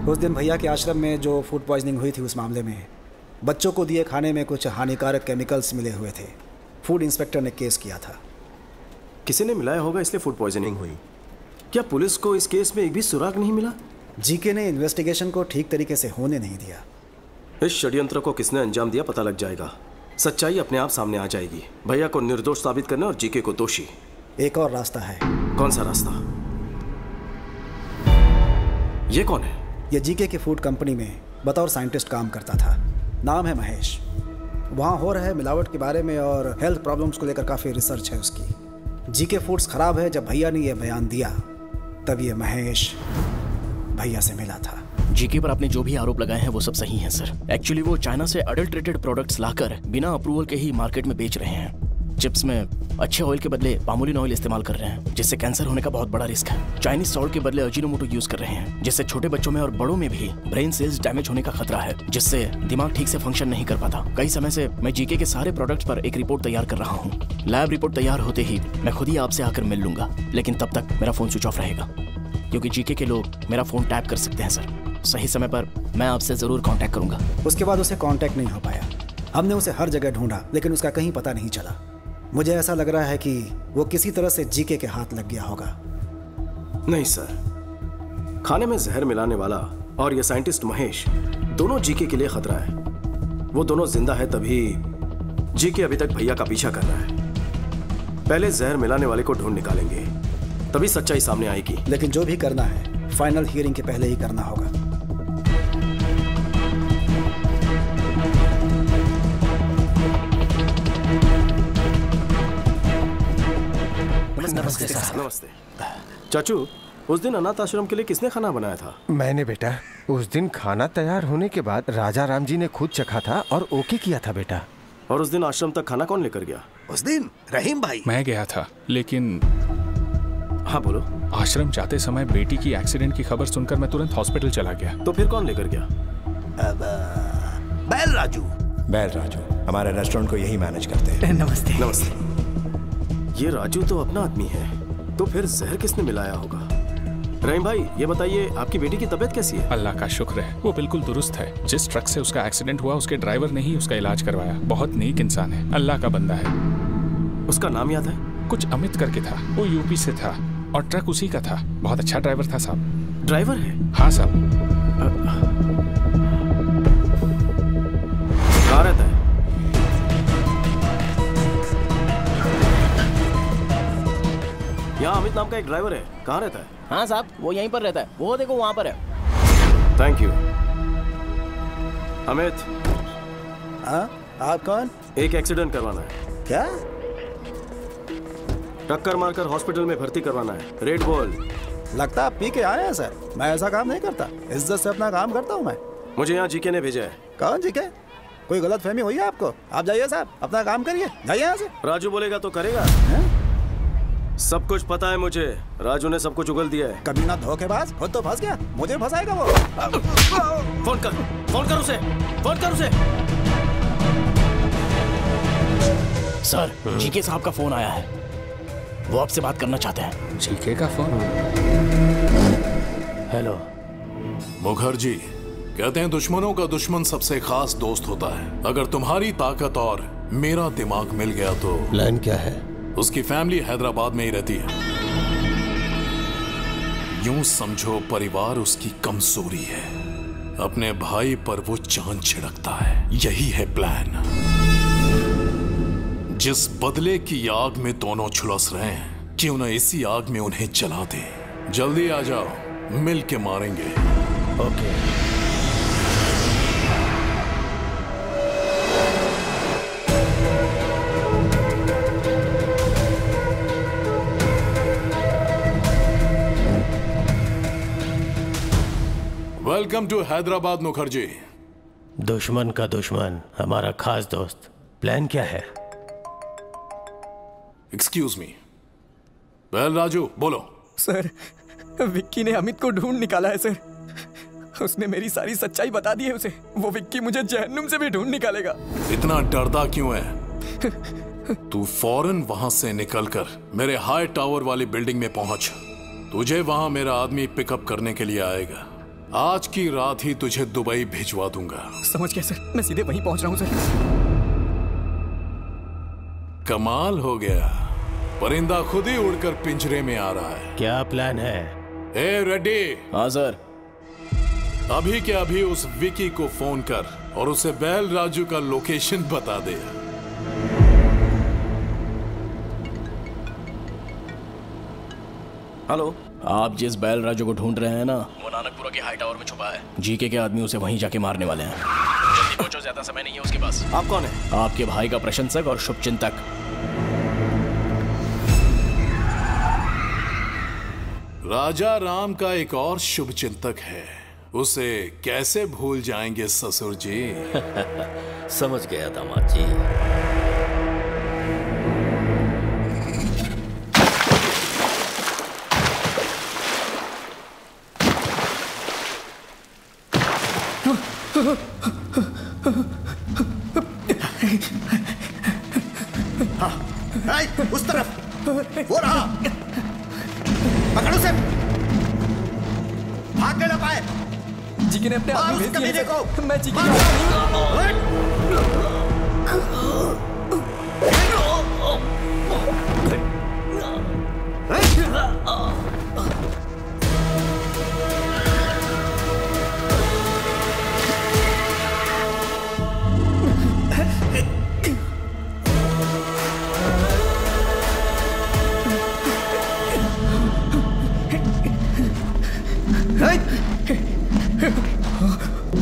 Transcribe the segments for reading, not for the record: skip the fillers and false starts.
उस दिन भैया के आश्रम में जो फूड पॉइजनिंग हुई थी, उस मामले में बच्चों को दिए खाने में कुछ हानिकारक केमिकल्स मिले हुए थे। फूड इंस्पेक्टर ने केस किया था। किसी ने मिलाया होगा, इसलिए फूड पॉइजनिंग हुई। क्या पुलिस को इस केस में एक भी सुराग नहीं मिला? जीके ने इन्वेस्टिगेशन को ठीक तरीके से होने नहीं दिया। इस षड्यंत्र को किसने अंजाम दिया पता लग जाएगा। सच्चाई अपने आप सामने आ जाएगी। भैया को निर्दोष साबित करने और जीके को दोषी। एक और रास्ता है। कौन सा रास्ता? ये कौन है? ये जीके की फूड कंपनी में बतौर साइंटिस्ट काम करता था। नाम है महेश। वहाँ हो रहे मिलावट के बारे में और हेल्थ प्रॉब्लम्स को लेकर काफ़ी रिसर्च है उसकी। जीके फूड्स खराब है। जब भैया ने यह बयान दिया तब ये महेश भैया से मिला था। जीके पर आपने जो भी आरोप लगाए हैं वो सब सही हैं सर। एक्चुअली वो चाइना से अडल्ट्रेटेड प्रोडक्ट्स लाकर बिना अप्रूवल के ही मार्केट में बेच रहे हैं। चिप्स में अच्छे ऑयल के बदले पामोलिन ऑयल इस्तेमाल कर रहे हैं, जिससे कैंसर होने का बहुत बड़ा रिस्क है। चाइनीज सॉल्ट के बदले अजीनोमोटो यूज कर रहे हैं, जिससे छोटे बच्चों में और बड़ों में भी ब्रेन सेल्स डैमेज होने का खतरा है, जिससे दिमाग ठीक से फंक्शन नहीं कर पाता। कई समय से मैं जीके के सारे प्रोडक्ट्स पर एक रिपोर्ट तैयार कर रहा हूँ। लैब रिपोर्ट तैयार होते ही मैं खुद ही आपसे आकर मिल लूंगा, लेकिन तब तक मेरा फोन स्विच ऑफ रहेगा, क्योंकि जीके के लोग मेरा फोन टैप कर सकते हैं सर। सही समय पर मैं आपसे जरूर कांटेक्ट करूंगा। उसके बाद उसे कांटेक्ट नहीं हो पाया। हमने उसे हर जगह ढूंढा, लेकिन उसका कहीं पता नहीं चला। मुझे ऐसा लग रहा है कि वो किसी तरह से जीके के हाथ लग गया होगा। नहीं सर, खाने में जहर मिलाने वाला और ये साइंटिस्ट महेश दोनों जीके के लिए खतरा है। वो दोनों जिंदा है तभी जीके अभी तक भैया का पीछा कर रहा है। पहले जहर मिलाने वाले को ढूंढ निकालेंगे, तभी सच्चाई सामने आएगी। लेकिन जो भी करना है फाइनल हियरिंग के पहले ही करना होगा। नमस्ते सर। नमस्ते चाचू, उस दिन अनाथ आश्रम के लिए किसने खाना बनाया था? मैंने बेटा। उस दिन खाना तैयार होने के बाद राजा राम जी ने खुद चखा था और ओके किया था बेटा। और उस दिन आश्रम तक खाना कौन लेकर गया? उस दिन रहीम भाई। मैं गया था, लेकिन हाँ बोलो। आश्रम जाते समय बेटी की एक्सीडेंट की खबर सुनकर मैं तुरंत हॉस्पिटल चला गया। तो फिर कौन लेकर गया? बैल राजू। बैल राजू हमारे रेस्टोरेंट को यही मैनेज करते हैं। नमस्ते। नमस्ते। ये राजू तो अपना आदमी है, तो फिर जहर किसने मिलाया होगा? रहीम भाई, ये बताइए आपकी बेटी की तबीयत कैसी है? अल्लाह का शुक्र है, वो बिल्कुल दुरुस्त है। जिस ट्रक से उसका एक्सीडेंट हुआ उसके ड्राइवर ने ही उसका इलाज करवाया। बहुत नेक इंसान है, अल्लाह का बंदा है। उसका नाम याद है? कुछ अमित करके था। वो यूपी से था और ट्रक उसी का था। बहुत अच्छा ड्राइवर था साहब। ड्राइवर है? हाँ साहब। कहाँ रहता है? यहाँ अमित नाम का एक ड्राइवर है, कहाँ रहता है? हाँ साहब, वो यहीं पर रहता है। वो देखो वहाँ पर है। Thank you. अमित। हाँ, आप कौन? एक एक्सीडेंट करवाना है। क्या? टक्कर मारकर हॉस्पिटल में भर्ती करवाना है। रेड बोल। लगता आप पी के आए हैं सर। मैं ऐसा काम नहीं करता, इज्जत से अपना काम करता हूँ मैं। मुझे यहाँ जीके ने भेजा है। कौन जीके? कोई गलत फहमी हुई है आपको? आप जाइए साहब, अपना काम करिए, जाइए यहाँ से। राजू बोलेगा तो करेगा। सब कुछ पता है मुझे। राजू ने सब कुछ उगल दिया है। कभी ना धोखेबाज, खुद तो फंस गया, मुझे फंसाएगा वो। फोन कर उसे, फोन कर उसे। सर, जीके साहब का फोन आया है, वो आपसे बात करना चाहते हैं। जीके का फोन? हेलो मुखर्जी, कहते हैं दुश्मनों का दुश्मन सबसे खास दोस्त होता है। अगर तुम्हारी ताकत और मेरा दिमाग मिल गया तो प्लान क्या है? उसकी फैमिली हैदराबाद में ही रहती है। यूं समझो परिवार उसकी कमजोरी है। अपने भाई पर वो चांद छिड़कता है। यही है प्लान। जिस बदले की आग में दोनों झुलस रहे हैं, क्यों न इसी आग में उन्हें जला दे। जल्दी आ जाओ, मिल के मारेंगे। Okay. Welcome to Hyderabad Mukherjee. दुश्मन का दुश्मन हमारा खास दोस्त। प्लान क्या है? Excuse me. वेल राजू, बोलो। सर, विक्की ने अमित को ढूंढ निकाला है सर। उसने मेरी सारी सच्चाई बता दी है उसे। वो विक्की मुझे जहन्नुम से भी ढूंढ निकालेगा। इतना डरता क्यों है? तू फौरन वहां से निकलकर मेरे हाई टावर वाली बिल्डिंग में पहुंच। तुझे वहां मेरा आदमी पिकअप करने के लिए आएगा। आज की रात ही तुझे दुबई भिजवा दूंगा। समझ गया सर, मैं सीधे वहीं पहुंच रहा हूं सर। कमाल हो गया, परिंदा खुद ही उड़कर पिंजरे में आ रहा है। क्या प्लान है? ए रेड्डी। हाँ सर। अभी के अभी उस विकी को फोन कर और उसे बैल राजू का लोकेशन बता दे। हेलो, आप जिस बैल राजू को ढूंढ रहे हैं ना, वो नानकपुरा के हाई टावर में छुपा है। जीके के आदमी उसे वहीं जाके मारने वाले हैं। जल्दी पहुंचो, ज्यादा समय नहीं है उसके पास। आप कौन है? आपके भाई का प्रशंसक और शुभचिंतक। राजा राम का एक और शुभचिंतक है, उसे कैसे भूल जाएंगे ससुर जी। समझ गया दामाद जी। उस तरफ वो रहा, पकड़ो उसे, भाग के ना पाए। जीके ने अपने आदमी भेज दिए को। मैं जीके का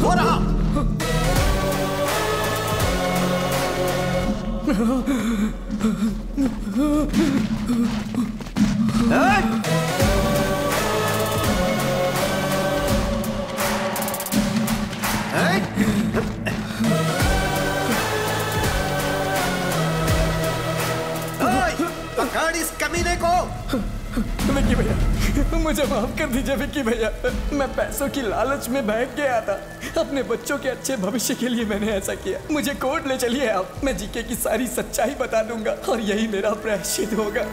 हो रहा। पकड़ इस कमीने को। विक्की भैया, मुझे माफ कर दीजिए विक्की भैया, मैं पैसों की लालच में बहक गया था। अपने बच्चों के अच्छे भविष्य के लिए मैंने ऐसा किया। मुझे कोर्ट ले चलिए आप, मैं जीके की सारी सच्चाई बता दूंगा और यही मेरा प्रायश्चित होगा।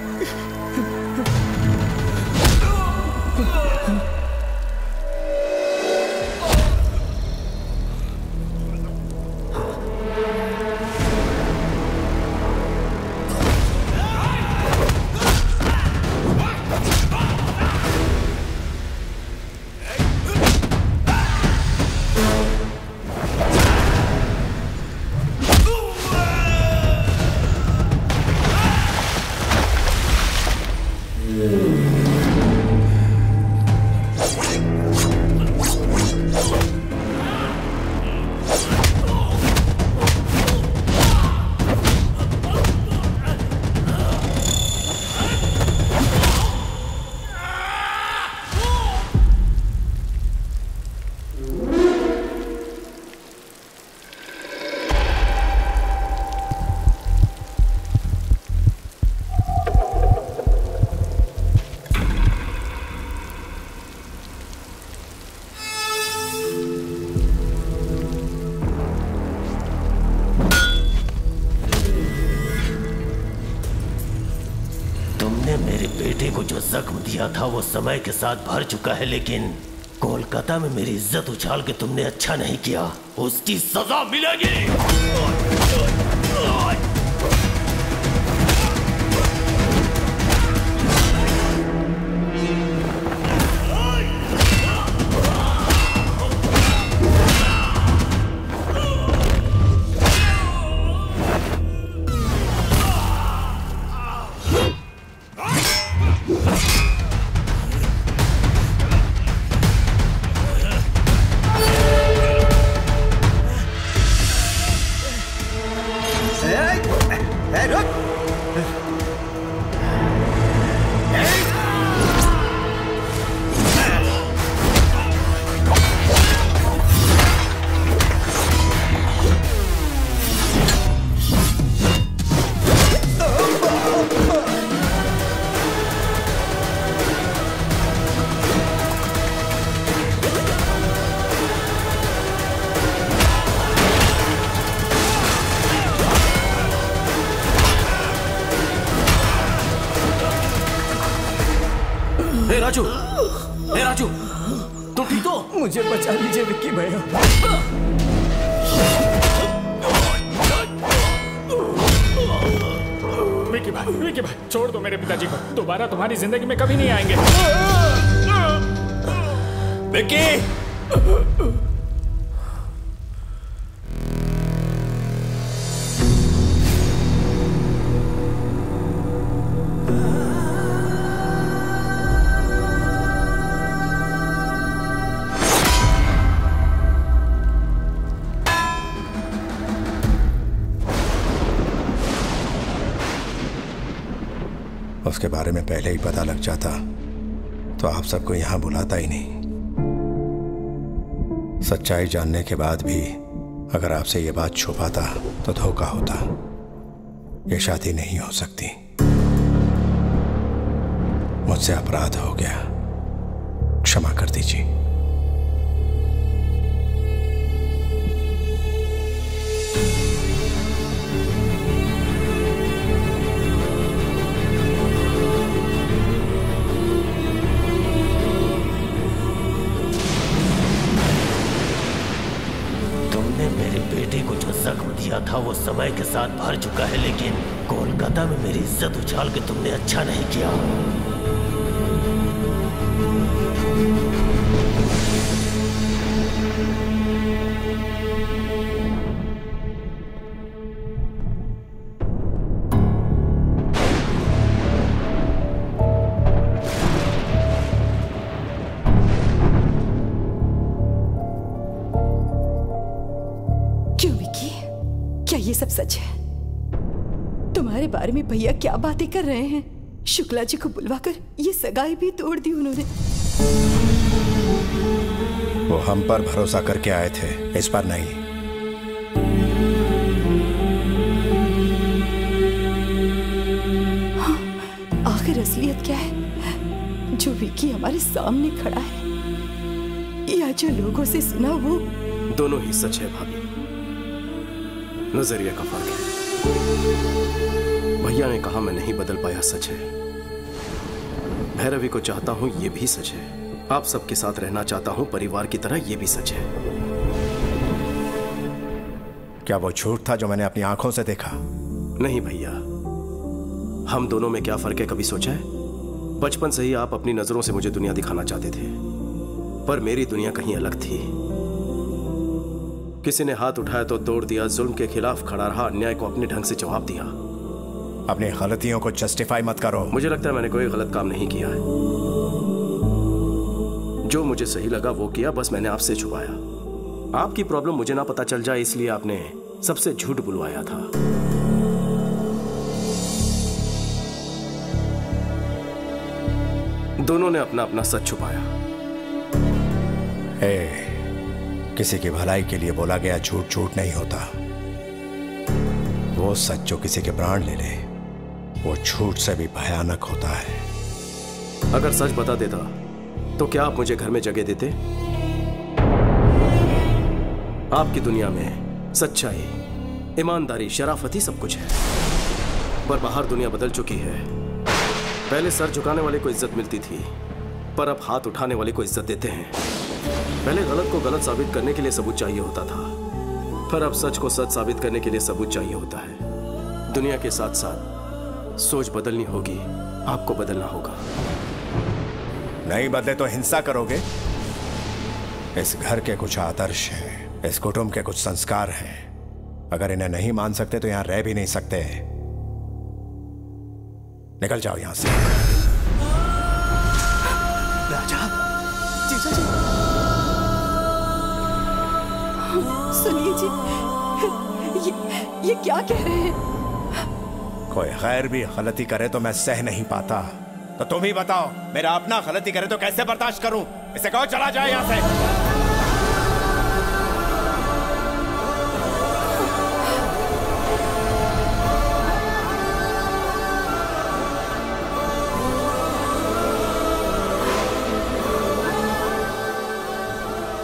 जख्म दिया था वो समय के साथ भर चुका है, लेकिन कोलकाता में मेरी इज्जत उछाल के तुमने अच्छा नहीं किया, उसकी सजा मिलेगी। मुझे बचा लीजिए विक्की भैया। विक्की भाई छोड़ दो मेरे पिताजी को, दोबारा तुम्हारी जिंदगी में कभी नहीं आएंगे। विक्की! उसके बारे में पहले ही पता लग जाता तो आप सबको यहां बुलाता ही नहीं। सच्चाई जानने के बाद भी अगर आपसे ये बात छुपाता तो धोखा होता। ये शादी नहीं हो सकती। मुझसे अपराध हो गया, क्षमा कर दीजिए। था वो समय के साथ भर चुका है, लेकिन कोलकाता में मेरी इज्जत उछाल के तुमने अच्छा नहीं किया। ये सब सच है? तुम्हारे बारे में भैया क्या बातें कर रहे हैं? शुक्ला जी को बुलवाकर ये सगाई भी तोड़ दी उन्होंने। वो हम पर भरोसा करके आए थे, इस पर नहीं। हाँ, आखिर असलियत क्या है? जो विक्की हमारे सामने खड़ा है या जो लोगों से सुना वो? दोनों ही सच है भाभी, नजरिया का फर्क है। भैया ने कहा मैं नहीं बदल पाया, सच है। भैरवी को चाहता हूं, ये भी सच है। आप सबके साथ रहना चाहता हूं परिवार की तरह, ये भी सच है। क्या वो झूठ था जो मैंने अपनी आंखों से देखा? नहीं भैया, हम दोनों में क्या फर्क है कभी सोचा है? बचपन से ही आप अपनी नजरों से मुझे दुनिया दिखाना चाहते थे, पर मेरी दुनिया कहीं अलग थी। किसी ने हाथ उठाया तो तोड़ दिया, जुल्म के खिलाफ खड़ा रहा, अन्याय को अपने ढंग से जवाब दिया। अपनी गलतियों को जस्टिफाई मत करो। मुझे लगता है मैंने कोई गलत काम नहीं किया है। जो मुझे सही लगा वो किया, बस मैंने आपसे छुपाया। आपकी प्रॉब्लम मुझे ना पता चल जाए इसलिए आपने सबसे झूठ बुलवाया था। दोनों ने अपना अपना सच छुपाया। किसी की भलाई के लिए बोला गया झूठ झूठ नहीं होता। वो सच जो किसी के प्राण ले ले, वो झूठ से भी भयानक होता है। अगर सच बता देता तो क्या आप मुझे घर में जगह देते? आपकी दुनिया में सच्चाई, ईमानदारी, शराफत ही सब कुछ है, पर बाहर दुनिया बदल चुकी है। पहले सर झुकाने वाले को इज्जत मिलती थी, पर अब हाथ उठाने वाले को इज्जत देते हैं। पहले गलत को गलत साबित करने के लिए सबूत चाहिए होता था, पर अब सच को सच साबित करने के लिए सबूत चाहिए होता है। दुनिया के साथ साथ सोच बदलनी होगी, आपको बदलना होगा। नहीं बदले तो हिंसा करोगे? इस घर के कुछ आदर्श हैं, इस कुटुंब के कुछ संस्कार हैं। अगर इन्हें नहीं मान सकते तो यहां रह भी नहीं सकते। निकल जाओ यहां से। राजा, जीजा जी, सुनिए जी, ये क्या कह रहे हैं? कोई गैर भी गलती करे तो मैं सह नहीं पाता, तो तुम ही बताओ, मेरा अपना गलती करे तो कैसे बर्दाश्त करूं? इसे कहो चला जाए यहां से।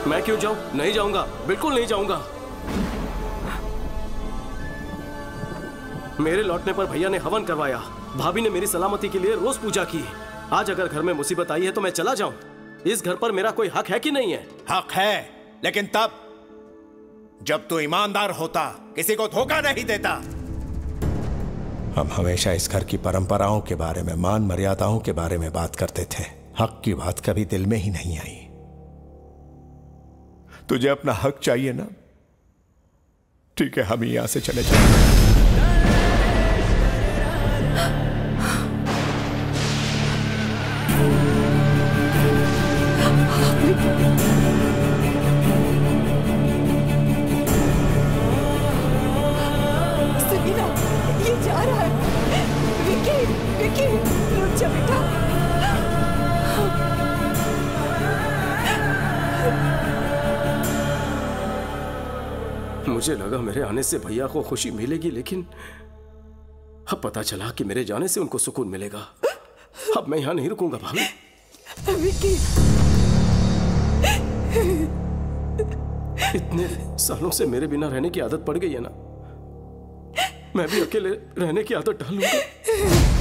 मैं क्यों जाऊं? नहीं जाऊंगा, बिल्कुल नहीं जाऊंगा। मेरे लौटने पर भैया ने हवन करवाया, भाभी ने मेरी सलामती के लिए रोज पूजा की। आज अगर घर में मुसीबत आई है तो मैं चला जाऊं? इस घर पर मेरा कोई हक है कि नहीं है? हक है, लेकिन तब जब तू ईमानदार होता, किसी को धोखा नहीं देता। हम हमेशा इस घर की परंपराओं के बारे में, मान मर्यादाओं के बारे में बात करते थे। हक की बात कभी दिल में ही नहीं आई। तुझे अपना हक चाहिए ना? ठीक है, हम यहां से चले जाएंगे। सुनीना, ये जा रहा है। विकी, विकी, रुक जा बेटा। मुझे लगा मेरे आने से भैया को खुशी मिलेगी, लेकिन अब पता चला कि मेरे जाने से उनको सुकून मिलेगा। अब मैं यहां नहीं रुकूंगा भाभी। विकी, इतने सालों से मेरे बिना रहने की आदत पड़ गई है ना, मैं भी अकेले रहने की आदत डालूंगा।